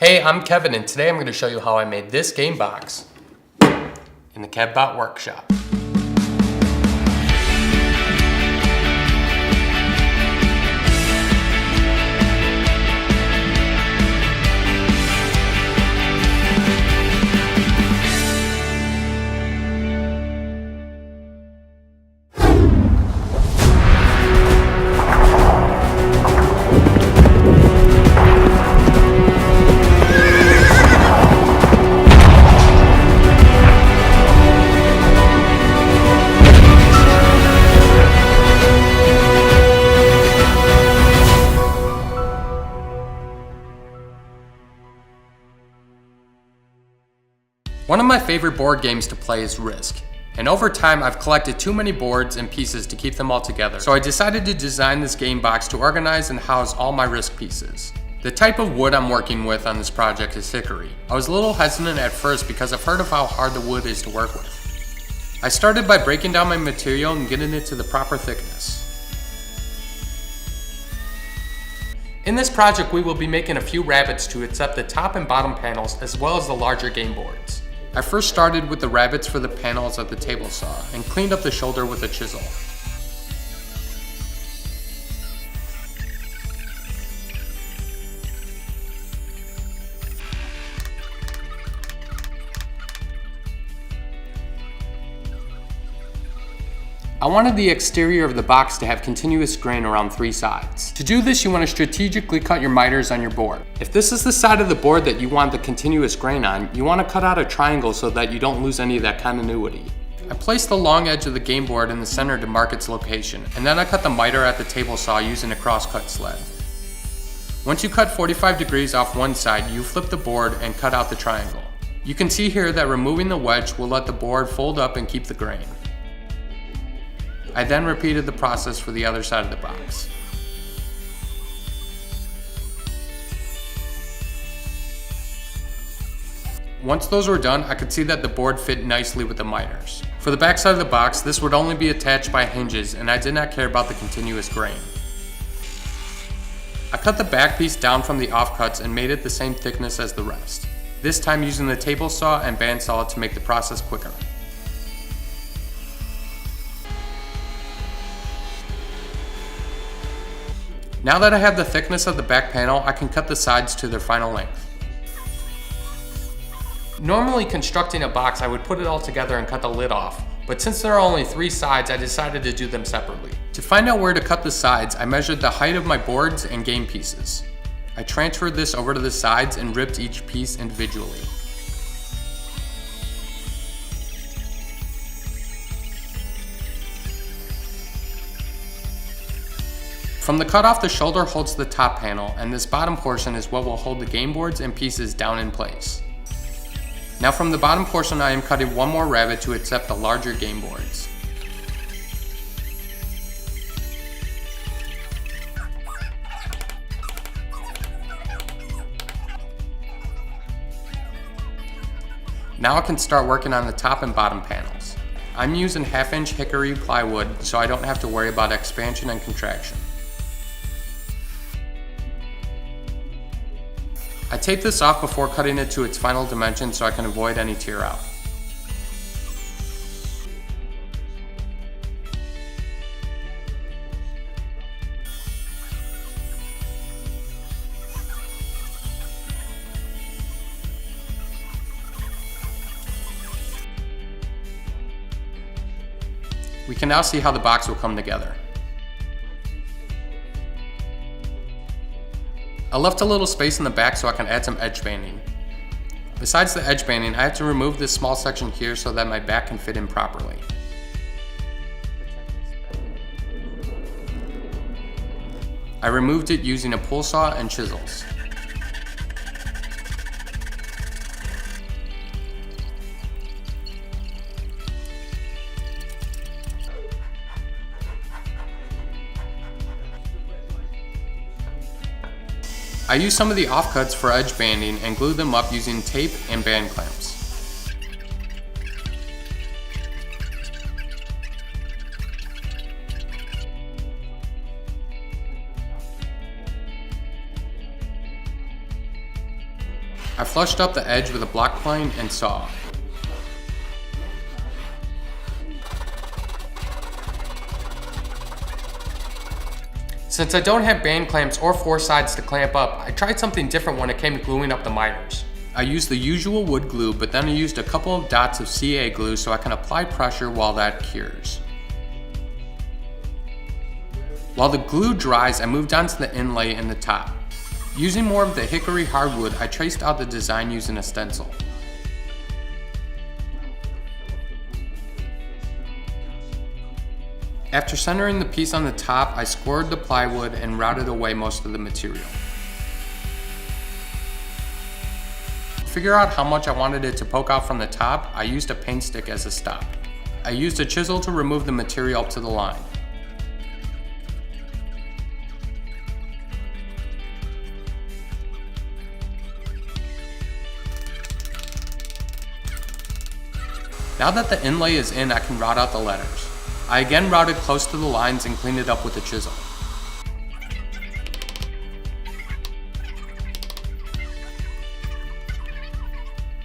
Hey, I'm Kevin, and today I'm going to show you how I made this game box in the KevBot workshop. One of my favorite board games to play is Risk, and over time I've collected too many boards and pieces to keep them all together, so I decided to design this game box to organize and house all my Risk pieces. The type of wood I'm working with on this project is Hickory. I was a little hesitant at first because I've heard of how hard the wood is to work with. I started by breaking down my material and getting it to the proper thickness. In this project we will be making a few rabbits to accept the top and bottom panels as well as the larger game boards. I first started with the rabbets for the panels of the table saw and cleaned up the shoulder with a chisel. I wanted the exterior of the box to have continuous grain around 3 sides. To do this, you want to strategically cut your miters on your board. If this is the side of the board that you want the continuous grain on, you want to cut out a triangle so that you don't lose any of that continuity. I placed the long edge of the game board in the center to mark its location, and then I cut the miter at the table saw using a crosscut sled. Once you cut 45 degrees off one side, you flip the board and cut out the triangle. You can see here that removing the wedge will let the board fold up and keep the grain. I then repeated the process for the other side of the box. Once those were done, I could see that the board fit nicely with the miters. For the back side of the box, this would only be attached by hinges, and I did not care about the continuous grain. I cut the back piece down from the offcuts and made it the same thickness as the rest, this time using the table saw and bandsaw to make the process quicker. Now that I have the thickness of the back panel, I can cut the sides to their final length. Normally constructing a box, I would put it all together and cut the lid off, but since there are only 3 sides, I decided to do them separately. To find out where to cut the sides, I measured the height of my boards and game pieces. I transferred this over to the sides and ripped each piece individually. From the cutoff, the shoulder holds the top panel, and this bottom portion is what will hold the game boards and pieces down in place. Now from the bottom portion, I am cutting one more rabbet to accept the larger game boards. Now I can start working on the top and bottom panels. I'm using 1/2-inch hickory plywood so I don't have to worry about expansion and contraction. I tape this off before cutting it to its final dimensions so I can avoid any tear out. We can now see how the box will come together. I left a little space in the back so I can add some edge banding. Besides the edge banding, I have to remove this small section here so that my back can fit in properly. I removed it using a pull saw and chisels. I used some of the offcuts for edge banding and glued them up using tape and band clamps. I flushed up the edge with a block plane and saw. Since I don't have band clamps or 4 sides to clamp up, I tried something different when it came to gluing up the miters. I used the usual wood glue, but then I used a couple of dots of CA glue so I can apply pressure while that cures. While the glue dries, I moved on to the inlay in the top. Using more of the Hickory hardwood, I traced out the design using a stencil. After centering the piece on the top, I scored the plywood and routed away most of the material. To figure out how much I wanted it to poke out from the top, I used a paint stick as a stop. I used a chisel to remove the material up to the line. Now that the inlay is in, I can route out the letters. I again routed close to the lines and cleaned it up with a chisel.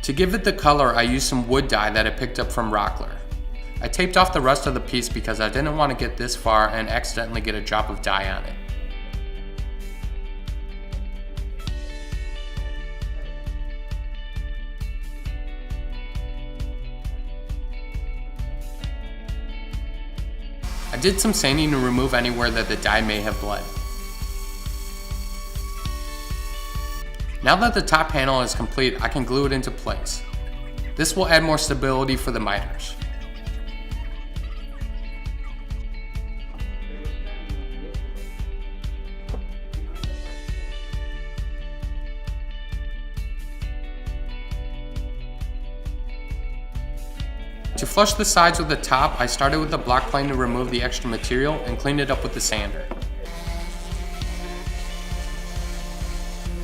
To give it the color, I used some wood dye that I picked up from Rockler. I taped off the rest of the piece because I didn't want to get this far and accidentally get a drop of dye on it. I did some sanding to remove anywhere that the dye may have bled. Now that the top panel is complete, I can glue it into place. This will add more stability for the miters. To flush the sides with the top, I started with the block plane to remove the extra material and cleaned it up with the sander.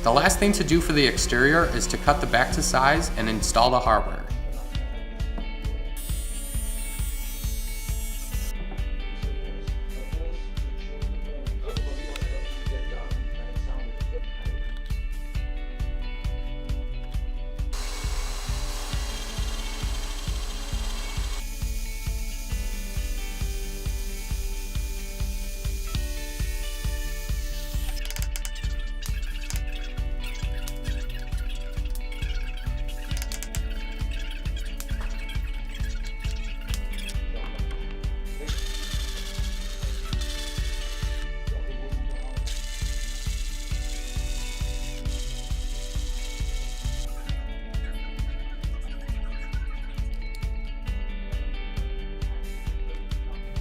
The last thing to do for the exterior is to cut the back to size and install the hardware.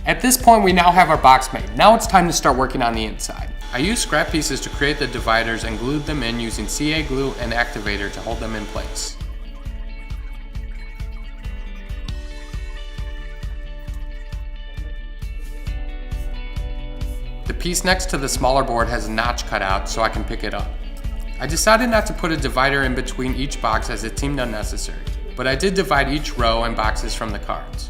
At this point, we now have our box made. Now it's time to start working on the inside. I used scrap pieces to create the dividers and glued them in using CA glue and activator to hold them in place. The piece next to the smaller board has a notch cut out so I can pick it up. I decided not to put a divider in between each box as it seemed unnecessary, but I did divide each row and boxes from the cards.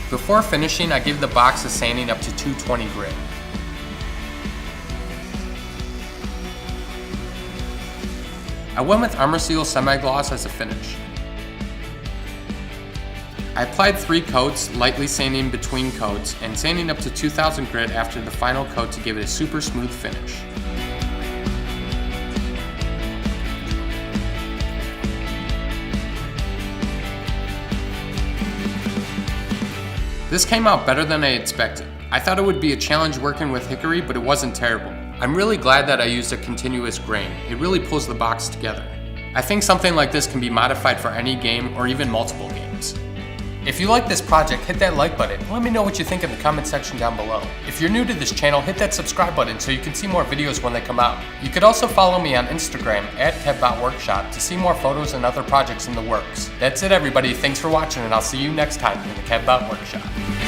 Before finishing, I give the box a sanding up to 220 grit. I went with Armor Seal Semi-Gloss as a finish. I applied 3 coats, lightly sanding between coats, and sanding up to 2000 grit after the final coat to give it a super smooth finish. This came out better than I expected. I thought it would be a challenge working with Hickory, but it wasn't terrible. I'm really glad that I used a continuous grain. It really pulls the box together. I think something like this can be modified for any game or even multiple games. If you like this project, hit that like button and let me know what you think in the comment section down below. If you're new to this channel, hit that subscribe button so you can see more videos when they come out. You could also follow me on Instagram @KevBotWorkshop to see more photos and other projects in the works. That's it everybody, thanks for watching and I'll see you next time in the KevBot Workshop.